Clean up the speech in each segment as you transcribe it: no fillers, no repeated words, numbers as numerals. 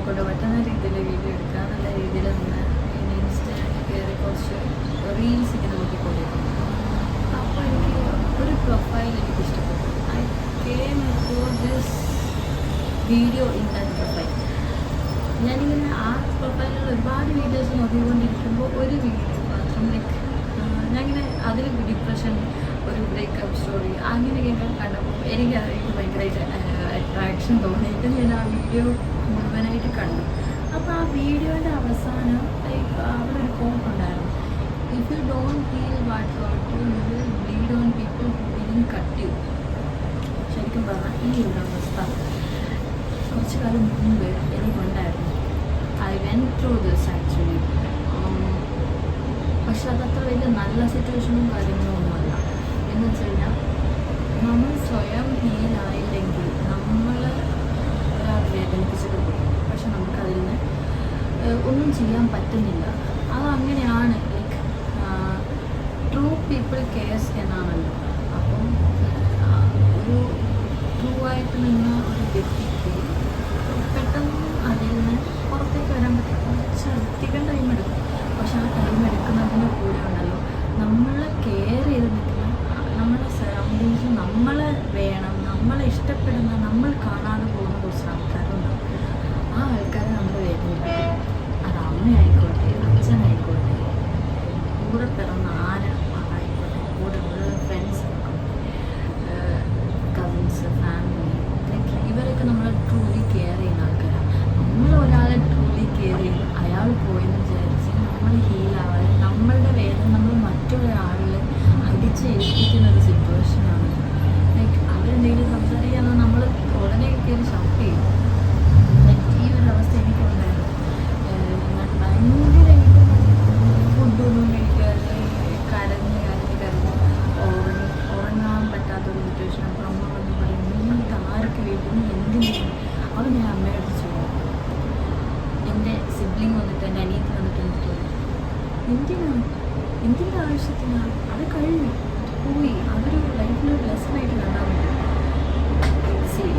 കൊണ്ട് പറ്റുന്ന രീതിയിൽ വീഡിയോ എടുക്കുക, നല്ല രീതിയിൽ നിന്ന് ഇൻസ്റ്റയിൽ കയറി കുറച്ച് റീൽസ് ഇങ്ങനെ നോക്കിക്കൊണ്ടിരിക്കും. അപ്പോൾ എനിക്ക് ഒരു പ്രൊഫൈൽ എനിക്ക് ഇഷ്ടപ്പെട്ടു. I came to this video in that profile. ഞാനിങ്ങനെ ആ പ്രൊഫൈലിൽ ഒരുപാട് വീഡിയോസ് നോക്കിക്കൊണ്ടിരിക്കുമ്പോൾ ഒരു വീഡിയോ മാത്രം ലൈക്ക് ഞാനിങ്ങനെ അതിൽ ഡിപ്രഷൻ, ഒരു ബ്രേക്കപ്പ് സ്റ്റോറി അങ്ങനെയൊക്കെ കണ്ടപ്പോൾ എനിക്ക് ഭയങ്കരമായിട്ട് അട്രാക്ഷൻ തോന്നിയിട്ട് ഞാൻ ആ വീഡിയോ മുഴുവനായിട്ട് കണ്ടു. അപ്പോൾ ആ വീഡിയോയുടെ അവസാനം ലൈക്ക് അവിടെ ഒരു കോട്ട് ഉണ്ടായിരുന്നു, if you don't feel what hurt you will bleed on people who didn't cut you. ശരിക്കും പറഞ്ഞാൽ ഈ ഒരു അവസ്ഥ കുറച്ച് കാലം മുമ്പ് എനിക്കുണ്ടായിരുന്നു. I went through this actually. പക്ഷെ അതത്ര വലിയ നല്ല സിറ്റുവേഷനും കാര്യങ്ങളും ഒന്നുമല്ല. എന്ന് വെച്ച് കഴിഞ്ഞാൽ നമ്മൾ സ്വയം ഹീലായില്ലെങ്കിൽ നമ്മൾ ഒരാൾ വേദനിപ്പിച്ചിട്ട് പോകും, പക്ഷെ നമുക്കതിൽ നിന്ന് ഒന്നും ചെയ്യാൻ പറ്റുന്നില്ല. അതങ്ങനെയാണ്. ലൈക്ക് ട്രൂ പീപ്പിൾ കെയർസ് എന്നാണല്ലോ. അപ്പം ഒരു ട്രൂ ആയിട്ട് നിന്ന ഒരു വ്യക്തിക്ക് പെട്ടെന്ന് അതിൽ നിന്ന് പുറത്തേക്ക് വരാൻ പറ്റും. കുറച്ചധികം ടൈം എടുക്കും. പക്ഷെ ആ ടൈം എടുക്കുന്നതിന് കൂടെ ഉണ്ടല്ലോ, നമ്മളെ കെയർ ചെയ്ത് നിൽക്കുന്ന നമ്മളെ സറൗണ്ടിങ്സ് നമ്മളെ വേണം, നമ്മളെ ഇഷ്ടപ്പെടുന്ന, നമ്മൾ കാണാതെ പോകുന്ന കുറച്ച് ആൾക്കാരുണ്ടാവും. ആ ആൾക്കാരെ നമ്മൾ വേദനിപ്പിക്കും. അത് അമ്മയായിക്കോട്ടെ, അച്ഛനായിക്കോട്ടെ, കൂടെ പിറന്ന ആയിക്കോട്ടെ, കൂടെ ഉള്ള ഫ്രണ്ട്സ് ആയിക്കോട്ടെ, കസിൻസ്, ഫാമിലി, ലൈക്ക് ഇവരൊക്കെ നമ്മളെ ട്രൂലി കെയർ ചെയ്യുന്ന ആൾക്കാരാണ്. നമ്മൾ ഒരാളെ ട്രൂലി കെയർ ചെയ്ത് അയാൾ പോയെന്ന് വിചാരിച്ച് നമ്മൾ ഹീലാവാതെ നമ്മളുടെ വേദന നമ്മൾ മറ്റൊരാളിൽ അടിച്ചേൽപ്പിക്കുന്ന ഒരു സിറ്റുവേഷനാണ്. ലൈക്ക് അവരെന്തെങ്കിലും സംസാരിക്കാന്ന് നമ്മൾ ഉടനെ കയറി ഷൗട്ട് ചെയ്യും. ലൈക്ക് ഈ ഒരു അവസ്ഥ എനിക്കുണ്ടായിരുന്നു. ഞാൻ ഭയങ്കരമായിട്ട് ഫുഡൊന്നും കഴിക്കാതെ കരഞ്ഞ് ഉറങ്ങാൻ പറ്റാത്തൊരു സിറ്റുവേഷൻ. അപ്പോൾ അമ്മ വന്ന് പറയും, നീ ആർക്ക് വേണ്ടി, നീ എന്തിനും. അത് ഞാൻ അമ്മയോട് ചോദിച്ചു. എൻ്റെ സിബ്ലിങ് വന്നിട്ട്, എൻ്റെ അനിയത്തി വന്നിട്ട് എനിക്ക് എന്തിൻ്റെ ആവശ്യത്തിനാണ്, അത് കഴിഞ്ഞു, പോയി. അതൊരു ലൈഫിലൊരു ലെസണായിട്ട് കണ്ടാൽ മതി.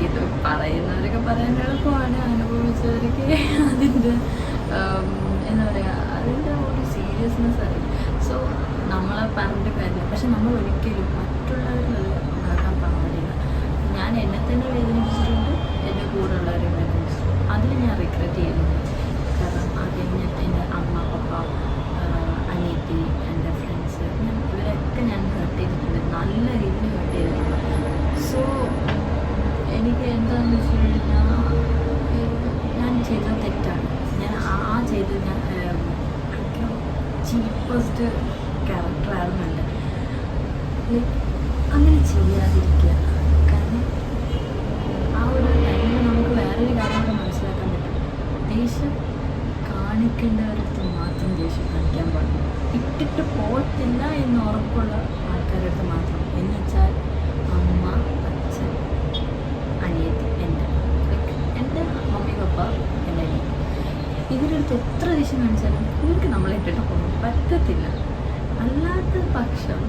ഇത് പറയുന്നവരൊക്കെ പറയാൻ എളുപ്പമാണ്, അനുഭവിച്ചവരൊക്കെ അതിൻ്റെ എന്താ പറയുക, അതിൻ്റെ ഒരു സീരിയസ്നെസ് അറിയും. സോ നമ്മളെ പറഞ്ഞിട്ട് കാര്യമില്ല. പക്ഷെ നമ്മൾ ഒരിക്കലും മറ്റുള്ളവരിലല്ല ഉണ്ടാക്കാൻ പാടില്ല. ഞാൻ എന്നെ തന്നെ വേദനിപ്പിച്ചിട്ടുണ്ട്, എൻ്റെ കൂടെ ഉള്ളവരെ വേദനിപ്പിച്ചിട്ടുണ്ട്. അതിൽ ഞാൻ റിഗ്രറ്റ് ചെയ്യുന്നില്ല. കാരണം ആദ്യം ഞാൻ എൻ്റെ അമ്മ, പപ്പ, അനിയത്തി, എൻ്റെ ഫ്രണ്ട്സ്, ഇവരൊക്കെ ഞാൻ ഹേർട്ട് ചെയ്തിട്ടുണ്ട്, നല്ല രീതിയിൽ ഹേർട്ട് ചെയ്തിട്ടുണ്ട്. സോ എനിക്ക് എന്താണെന്ന് വെച്ച് കഴിഞ്ഞാൽ ഞാൻ ചെയ്തത് തെറ്റാണ്. ഞാൻ ചെയ്തത് ഞാൻ ചീപ്പസ്റ്റ് ക്യാരക്ടറായിരുന്നു എൻ്റെ. അങ്ങനെ ചെയ്യാതിരിക്കുക. കാരണം ആ ഒരു ടൈമിൽ നമുക്ക് വേറൊരു കാര്യം കൂടെ മനസ്സിലാക്കാൻ പറ്റും. ദേഷ്യം കാണിക്കേണ്ടവരടുത്ത് മാത്രം ദേഷ്യം കാണിക്കാൻ പാടില്ല. ഇട്ടിട്ട് പോകത്തില്ല എന്ന് ഉറപ്പുള്ള ആൾക്കാരടുത്ത് മാത്രം. എന്ന് വെച്ചാൽ അമ്മ, അച്ഛൻ, അനിയത്തി, എൻ്റെ മമ്മി, പപ്പ, എൻ്റെ അനിയത്തി, ഇവരടുത്ത് എത്ര ദേഷ്യം കാണിച്ചാലും ഇവർക്ക് നമ്മളെ ഇട്ടിട്ട് പോകാൻ പറ്റത്തില്ല. അല്ലാത്ത പക്ഷം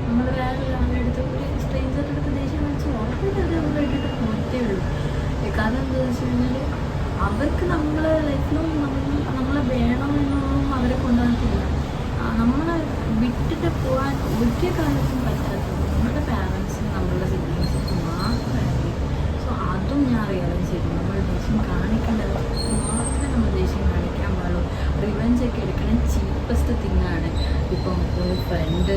നമ്മൾ വേറെ ഒരാളുടെ അടുത്ത്, ഒരു സ്ട്രേഞ്ചറുടെ അടുത്ത് ദേഷ്യം കാണിച്ച് ഉറപ്പിട്ട് അത് നമ്മളെ ഇട്ടിട്ട് പോകത്തേ ഉള്ളൂ. കാരണം എന്താണെന്ന് വെച്ച് കഴിഞ്ഞാൽ അവർക്ക് നമ്മളെ ലൈഫിലും നമ്മളെ വേണമെന്നൊന്നും അവരെ കൊണ്ടുവന്നിട്ടില്ല. നമ്മളെ വിട്ടിട്ട് പോകാൻ ഒരു കാലത്തും പറ്റാത്തത് നമ്മുടെ പാരൻസിന്, നമ്മളുടെ സിബ്ലിങ്സിന് മാത്രമായിരിക്കും. സോ അതും ഞാൻ റിയലൈസ് ചെയ്തു. നമ്മൾ ദേഷ്യം കാണിക്കേണ്ടത് മാത്രമേ നമ്മൾ ദേഷ്യം കാണിക്കാൻ പാടുള്ളൂ. റിവെഞ്ചൊക്കെ എടുക്കണ ചീപ്പസ്റ്റ് തിങ്ങാണ്. ഇപ്പം ഒരു ഫ്രണ്ട്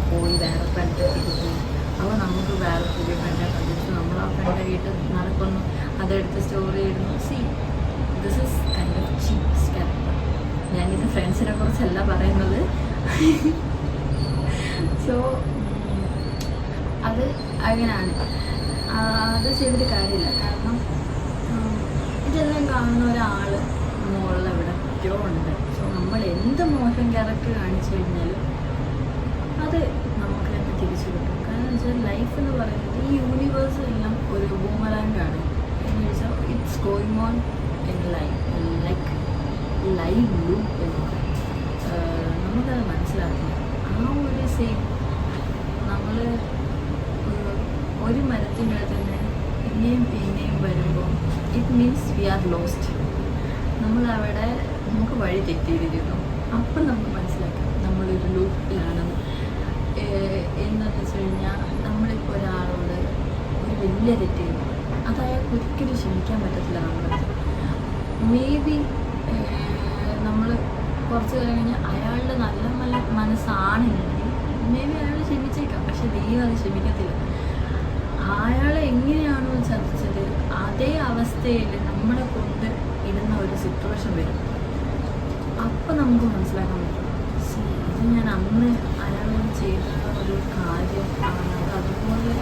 പോയി വേറെ ഫ്രണ്ട് ഇരുന്നു, അപ്പോൾ നമുക്ക് വേറെ പുതിയ ഫ്രണ്ടെ കണ്ടിട്ട് നമ്മൾ ആ ഫ്രണ്ട് വീട്ടിൽ നടക്കുന്നു, അതെടുത്ത് സ്റ്റോറി ഇടുന്നു. See this is kind of cheap character. ഞാനിത് ഫ്രണ്ട്സിനെ കുറിച്ചല്ല പറയുന്നത്. സോ അത് അങ്ങനെയാണ്. അത് ചെയ്തിട്ട് കാര്യമില്ല. കാരണം ഇതെല്ലാം കാണുന്ന ഒരാൾ മുകളിൽ എവിടെ ഉണ്ട്. സോ നമ്മൾ എന്ത് മോശം ക്യാരക്ടർ കാണിച്ചു കഴിഞ്ഞാലും അത് നമുക്ക് തന്നെ തിരിച്ചു കിട്ടും. കാരണം വെച്ചാൽ ലൈഫ് എന്ന് പറയുന്നത്, ഈ യൂണിവേഴ്സ് എല്ലാം ഒരു ബൂമറാങ്കാണ്. എന്ന് വെച്ചാൽ it's going on in like live loop. നമുക്കത് മനസ്സിലാക്കണം. ആ ഒരു സെയിം നമ്മൾ ഒരു മരത്തിൻ്റെ തന്നെ പിന്നെയും പിന്നെയും വരുമ്പോൾ it means we are lost. നമ്മളവിടെ നമുക്ക് വഴി തെറ്റിയിരിക്കുന്നു. അപ്പം നമുക്ക് മനസ്സിലാക്കാം നമ്മളൊരു ലൂപ്പിലാണെന്ന്. എന്താണെന്ന് വെച്ച് കഴിഞ്ഞാൽ നമ്മളിപ്പോൾ ഒരാളോട് ഒരു വലിയ തെറ്റ് ചെയ്യുന്നു, അത് അയാൾക്ക് ഒരിക്കലും ക്ഷമിക്കാൻ പറ്റത്തില്ല. മേ ബി നമ്മൾ കുറച്ച് കാലം കഴിഞ്ഞാൽ അയാളുടെ നല്ല മനസ്സാണെങ്കിൽ മേ ബി അയാൾ ക്ഷമിച്ചേക്കാം. പക്ഷെ ദൈവം അത് ക്ഷമിക്കത്തില്ല. അയാളെ എങ്ങനെയാണോ ചതിച്ചത് അതേ അവസ്ഥയിൽ നമ്മളെ കൊണ്ട് ഇടുന്ന ഒരു സിറ്റുവേഷൻ വരും. അപ്പം നമുക്ക് മനസ്സിലാക്കാൻ പറ്റും, ഇത് ഞാൻ അന്ന് അയാളോട് ചെയ്ത ഒരു കാര്യം അതുപോലെ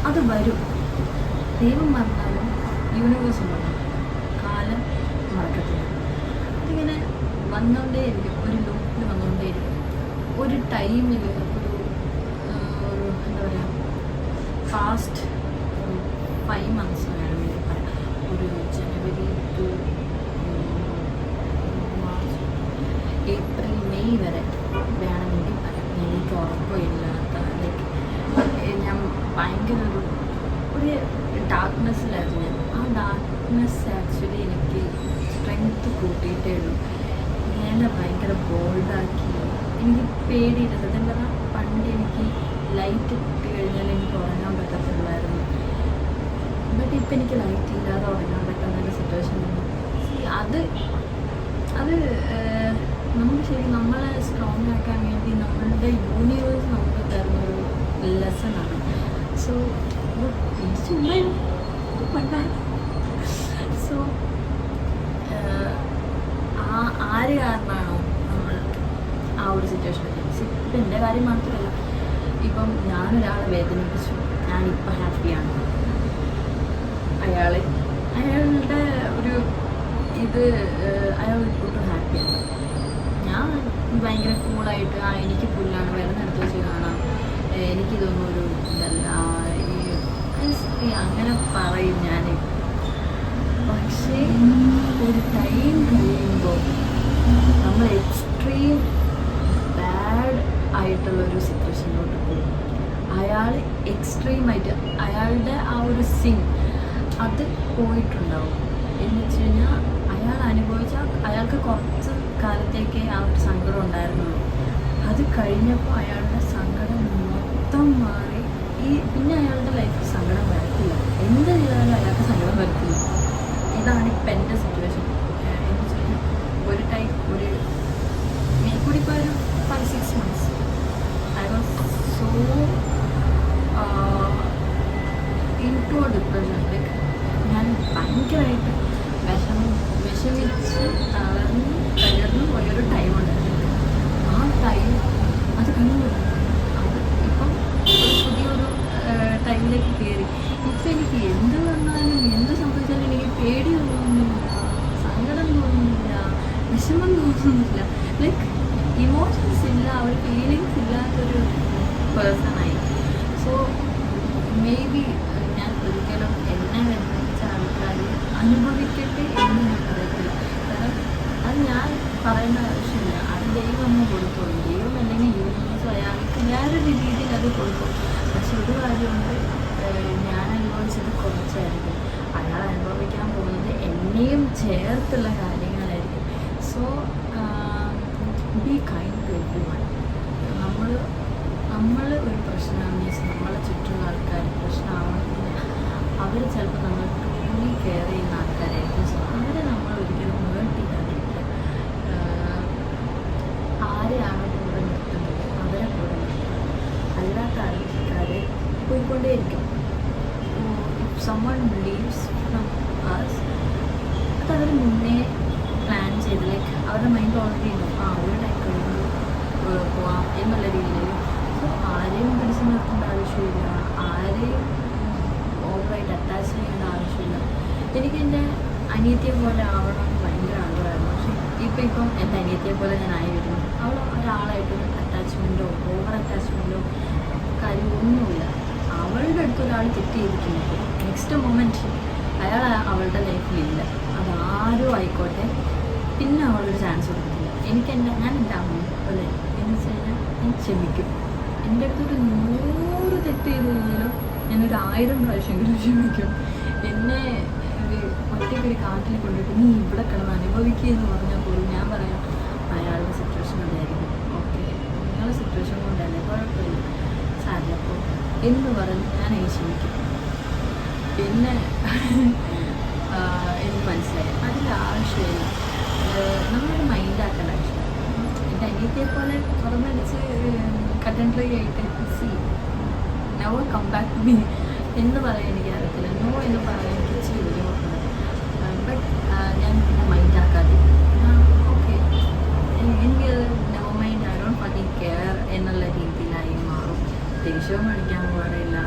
അത് വരും. ദൈവം പറഞ്ഞാലും യൂണിവേഴ്സും പറഞ്ഞു കാലം മറക്കത്തില്ല. അതിങ്ങനെ വന്നുകൊണ്ടേയിരിക്കും, ഒരു ലൂപ്പിൽ വന്നുകൊണ്ടേയിരിക്കും. ഒരു ടൈമിൽ ഒരു എന്താ പറയുക, ഫാസ്റ്റ് 5 months വേണമെങ്കിൽ പറയാം. ഒരു ജനുവരി ടു മാർച്ച് ഏപ്രിൽ മെയ് വരെ വേണമെങ്കിൽ പറയാം. എനിക്ക് ഉറക്കമില്ലാത്ത ഞാൻ ഭയങ്കര ഒരു ഡാർക്ക്നെസ്സിലായിരുന്നു ഞാൻ. ആ ഡാർക്ക്നെസ് ആക്ച്വലി എനിക്ക് സ്ട്രെങ്ത്ത് കൂട്ടിയിട്ടേ ഉള്ളൂ. എന്നെ ഭയങ്കര ബോൾഡാക്കി. എനിക്ക് പേടിയില്ല സത്യം പറഞ്ഞാൽ. പണ്ട് എനിക്ക് ലൈറ്റ് കിട്ടി കഴിഞ്ഞാൽ എനിക്ക് ഉറങ്ങാൻ പറ്റത്തില്ലായിരുന്നു. ബട്ട് ഇപ്പം എനിക്ക് ലൈറ്റ് ഇല്ലാതെ ഉറങ്ങാൻ പറ്റുന്നൊരു സിറ്റുവേഷൻ വന്നു. അത് നമുക്ക് ശരി നമ്മളെ സ്ട്രോങ് ആക്കാൻ വേണ്ടി നമ്മളുടെ യൂണിവേഴ്സ് നമുക്ക് തരുന്നൊരു ലെസണാണ്. സോ സോ ആര് കാരണമാണോ നമ്മൾ ആ ഒരു സിറ്റുവേഷൻ ഇപ്പം എൻ്റെ കാര്യം മാത്രമല്ല, ഇപ്പം ഞാനൊരാളെ വേദനിപ്പിച്ചു, ഞാനിപ്പോൾ ഹാപ്പിയാണ്. അയാളുടെ ഒരു ഇത് അയാൾ ഒട്ടും ഹാപ്പിയാണ്. ഞാൻ ഭയങ്കര കൂളായിട്ട് എനിക്ക് പുല്ലാണ് വരുന്നെടുത്ത് വെച്ച് കാണാം, എനിക്കിതൊന്നും ഒരു ഇതല്ല അങ്ങനെ പറയും ഞാൻ. പക്ഷേ ഒരു ടൈം കഴിയുമ്പോൾ നമ്മൾ എക്സ്ട്രീം ബാഡ് ആയിട്ടുള്ളൊരു സിറ്റുവേഷനിലോട്ട് പോകും. അയാൾ എക്സ്ട്രീമായിട്ട് അയാളുടെ ആ ഒരു സിൻ അത് പോയിട്ടുണ്ടാവും. എന്ന് വെച്ച് കഴിഞ്ഞാൽ അയാൾ അയാൾക്ക് കുറച്ച് കാലത്തേക്ക് ആ ഒരു സങ്കടം ഉണ്ടായിരുന്നുള്ളൂ. അത് കഴിഞ്ഞപ്പോൾ അയാളുടെ സങ്കടം മൊത്തം മാറി. പിന്നെ അയാളുടെ ലൈഫിൽ സങ്കടം വരത്തില്ല. എന്ത് ചെയ്താലും അയാൾക്ക് സങ്കടം വരത്തില്ല. ഇതാണ് ഇപ്പം എൻ്റെ സിറ്റുവേഷൻ. എന്ന് വെച്ച് കഴിഞ്ഞാൽ ഒരു ടൈം ഒരു കൂടിപ്പോൾ ഒരു 5-6 months I was so into A depression. Like ഞാൻ ഭയങ്കരമായിട്ട് വിഷമിച്ച് തകർന്നു പോയൊരു ടൈം ഉണ്ടായിരുന്നു. ആ ടൈം അത് കഴിഞ്ഞു. അത് ഇപ്പം പുതിയൊരു ടൈമിലേക്ക് കയറി. ഇപ്പം എനിക്ക് എന്ത് വന്നാലും എന്ത് സംഭവിച്ചാലും എനിക്ക് പേടി തോന്നുന്നില്ല, സങ്കടം തോന്നുന്നില്ല, വിഷമം തോന്നുന്നില്ല. ലൈക്ക് ഇമോഷൻസ് ഇല്ല, ഒരു ഫീലിങ്സ് ഇല്ലാത്തൊരു പേഴ്സണായി. സോ മേ ബി ഞാൻ ഒരിക്കലും എന്നെ വേദനിപ്പിച്ച ആൾക്കാർ അനുഭവിക്കട്ടെ എന്ന് ഞാൻ പറയത്തില്ല. കാരണം അത് ഞാൻ പറയേണ്ട ആവശ്യമില്ല. അത് ദൈവം ഒന്ന് കൊടുത്തോളൂ. ദൈവം അല്ലെങ്കിൽ യൂണിവേഴ്സ് അയാൾക്ക് വേറൊരു രീതിയിൽ അത് കൊടുക്കും. പക്ഷെ ഒരു കാര്യമുണ്ട്, ഞാൻ അനുഭവിച്ചത് കുറച്ചായിരിക്കും, അയാൾ അനുഭവിക്കാൻ പോകുന്നത് എന്നെയും ചേർത്തുള്ള കാര്യങ്ങളായിരിക്കും. So be kind to everyone. നമ്മൾ ഒരു പ്രശ്നമാണെന്ന് വെച്ചാൽ നമ്മളെ ചുറ്റുമുള്ള ആൾക്കാർ പ്രശ്നമാവുന്നില്ല. അവർ ചിലപ്പോൾ നമ്മൾ ട്രൂലി കെയർ ചെയ്യുന്ന ആൾക്കാരായിരിക്കും. സോ അവരെ നമ്മൾ ഒരിക്കലും ഹേർട്ട് ചെയ്യാതിരിക്കുക. ആരെയാണോ കൂടെ നിർത്തുന്നത് അവരെ കൂടെ നിർത്തുക. അല്ലാത്ത ആൾക്കാരെ പോയിക്കൊണ്ടേയിരിക്കും. If someone leaves from us, അതവർ മുന്നേ പ്ലാൻ ചെയ്ത് ലൈക്ക് അവരുടെ മൈൻഡ് ഓൾറെഡി ഉണ്ടാവും, ഒരു ടൈം കഴിഞ്ഞ് പോവാം എന്നുള്ള രീതിയിൽ. സോ ആരെയും പിടിച്ചു നിർത്തേണ്ട ആവശ്യമില്ല, ആരെയും ഓവറായിട്ട് അറ്റാച്ച് ചെയ്യേണ്ട ആവശ്യമില്ല. എനിക്ക് എൻ്റെ അനിയത്തിയെ പോലെ ആവണം ഭയങ്കര ആഗ്രഹമായിരുന്നു. പക്ഷേ ഇപ്പം എൻ്റെ അനിയത്തിയെ പോലെ ഞാൻ ആയി വരുന്നു. അവൾ ഒരാളായിട്ടൊരു അറ്റാച്ച്മെൻറ്റോ ഓവർ അറ്റാച്ച്മെൻറ്റോ കാര്യമൊന്നുമില്ല. അവളുടെ അടുത്തൊരാൾ തെറ്റ് ചെയ്തിട്ടുണ്ട്, നെക്സ്റ്റ് മൊമെൻറ്റ് അയാൾ അവളുടെ ലൈഫിലില്ല, അതാരും ആയിക്കോട്ടെ, പിന്നെ അവളൊരു ചാൻസ് കൊടുക്കില്ല. ഞാൻ എൻ്റെ അമ്മ പോലെ എന്ന് വെച്ച് കഴിഞ്ഞാൽ ഞാൻ ക്ഷമിക്കും. എൻ്റെ അടുത്തൊരു 100 തെറ്റ് ചെയ്ത് കഴിഞ്ഞാലും ഞാനൊരു 1000 പ്രാവശ്യമെങ്കിലും ക്ഷമിക്കും. എന്നെ ഒറ്റയ്ക്ക് ഒരു കാട്ടിൽ കൊണ്ടിട്ട് നീ ഇവിടെ കിടന്ന് അനുഭവിക്കുക എന്ന് പറഞ്ഞാൽ പോലും ഞാൻ പറയാം അയാളുടെ സിറ്റുവേഷൻ അതായിരിക്കും. ഓക്കെ, നിങ്ങളുടെ സിറ്റുവേഷൻ കൊണ്ടല്ലേ, കുഴപ്പമില്ല, സാരില്ല, അപ്പോൾ എന്ന് പറഞ്ഞ് ഞാൻ ക്ഷമിക്കും. പിന്നെ എനിക്ക് മനസ്സിലായി അതിൻ്റെ ആവശ്യമില്ല, നമ്മളൊരു മൈൻഡാക്കേണ്ട ആവശ്യമില്ല. എൻ്റെ അനിയത്തിയെ പോലെ തുറന്നടിച്ച് കട്ടൻ ട്രൈ ആയിട്ട് she never come back to me എന്ന് പറയാൻ എനിക്ക് അറിയത്തില്ല. നോ എന്ന് പറയാൻ എനിക്ക് ഇച്ചിരി ബുദ്ധിമുട്ടുണ്ട്. ബട്ട് ഞാൻ മൈൻഡാക്കാതെ ഓക്കെ എനിക്ക് never mind, I don't fucking care എന്നുള്ള രീതിയിലായി മാറും. ദേഷ്യവും കാണിക്കാൻ പോകാറില്ല,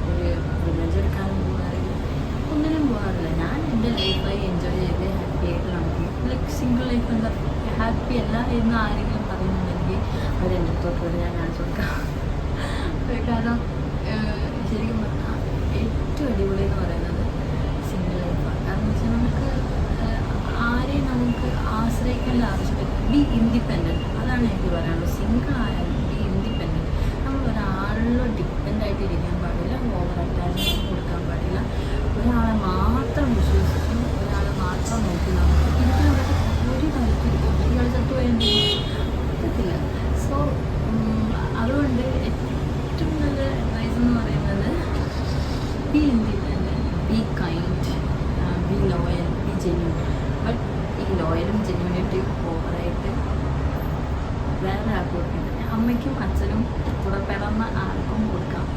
ഒരു റിവെഞ്ച് എടുക്കാനും പോകാറില്ല, ഒന്നിനും പോകാറില്ല. ഞാൻ എൻ്റെ ലൈഫായി എൻജോയ് ചെയ്ത് ഹാപ്പി ആയിട്ട് നടക്കും. ലൈക്ക് സിംഗിൾ ലൈഫ് എന്താ ഹാപ്പി അല്ല എന്ന് ആരെങ്കിലും പറയുന്നുണ്ടെങ്കിൽ അവരെൻ്റെ അടുത്തോട്ട് ഞാൻ കാണിച്ചു കൊടുക്കാം. കാരണം ശരിക്കും പറഞ്ഞാൽ ഏറ്റവും അടിപൊളി എന്ന് പറയുന്നത് സിംഗിൾ ലൈഫാണ്. കാരണം വെച്ചാൽ നമുക്ക് ആരെയും നമുക്ക് ആശ്രയിക്കേണ്ട ആവശ്യമില്ല. ബി ഇൻഡിപെൻഡൻറ്റ്, അതാണ് എനിക്ക് പറയാനുള്ളത്. സിംഗിൾ ആയാലും ബി ഇൻഡിപെൻഡൻറ്റ്. നമ്മൾ ഒരാളിലോ ഡിപ്പെൻഡായിട്ട് ഇരിക്കാൻ പാടില്ല, ഓവർ അറ്റാച്ച്മെൻറ്റ് കൊടുക്കാൻ പാടില്ല. ഒരാളെ മാത്രം വിശ്വസിക്കും, ഒരാളെ മാത്രം നോക്കി നമുക്ക് ഇരിക്കാനായിട്ട് ഒരു കാലത്ത് ഇരിക്കും. ഇയാൾ ചത്തുപോയെങ്കിൽ പറ്റത്തില്ല. സോ അതുകൊണ്ട് ഏറ്റവും നല്ല അഡ്വൈസ് എന്ന് പറയുന്നത് B independent, be kind, be loyal, B genuine. But ഈ ലോയലും ജെന്യൂനിറ്റിയും ഓവറായിട്ട് വേറെ ആൾക്ക് കൊടുക്കില്ല. അമ്മയ്ക്കും അച്ഛനും കൂടെ പിറന്ന ആർക്കും കൊടുക്കാം,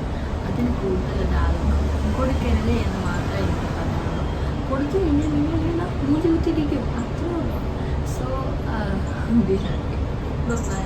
അതിന് കൂടുതൽ ആർക്കും കൊടുക്കരുത് എന്ന് മാത്രമേ എനിക്ക് പറയാനുള്ളൂ. കൊടുത്തു കഴിഞ്ഞാൽ നിങ്ങൾ മൂടി കുത്തിരിക്കും, അത്രേ ഉള്ളൂ. So be happy. ബൈ.